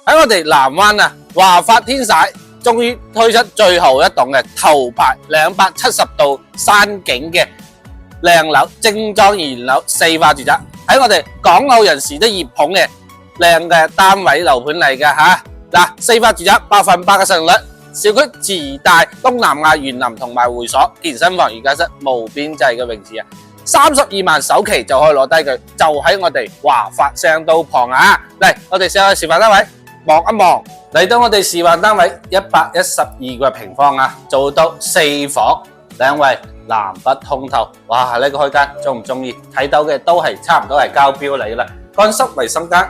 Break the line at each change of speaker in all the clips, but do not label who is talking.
喺我哋南灣啊，華發天璽終於推出最後一棟嘅頭排270度山景嘅靚樓，精裝2樓4化住宅，喺我哋港澳人士都熱捧嘅靚嘅單位樓盤嚟嘅吓。嗱，4化住宅100%嘅實用率，小區自帶東南亞園林同埋會所、健身房、瑜伽室、無邊際嘅泳池啊！32萬首期就可以攞低佢，就喺我哋華發上都旁啊！嚟，我哋上去示範單位望一望，嚟到我哋示範單位112個平方啊，做到4房，2位南北通透，哇！呢個開間中唔中意？睇到嘅都係差唔多係交標嚟啦，乾濕衛生間。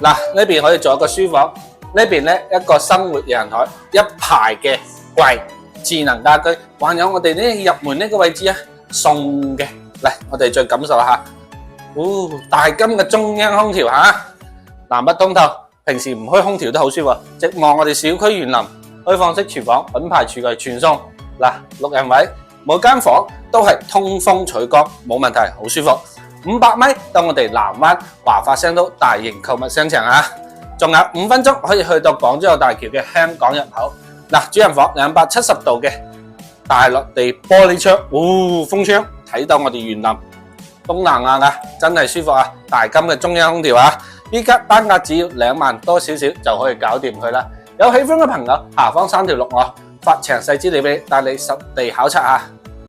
嗱，呢邊可以做一個書房。呢邊咧一個生活陽台，一排嘅櫃，智能家居，還有我哋呢入門呢個位置啊，送嘅。嚟，我哋再感受下，大金嘅中央空調吓，南北通透，平時唔開空調都好舒服。直望我哋小區園林，開放式廚房，品牌廚具全送。嗱，6人位，每間房都係通風取光，冇問題，好舒服。500米到我哋南灣華發商都大型購物商場啊！仲有5分鐘可以去到港珠澳大橋嘅香港入口。嗱，主人房270度嘅大落地玻璃窗，風窗睇到我哋園林東南亞噶，真係舒服啊！大金嘅中央空調啊，依家單價只要2萬多少少就可以搞掂佢啦。有喜歡嘅朋友，下方3條路我發詳細資料俾你，帶你實地考察下。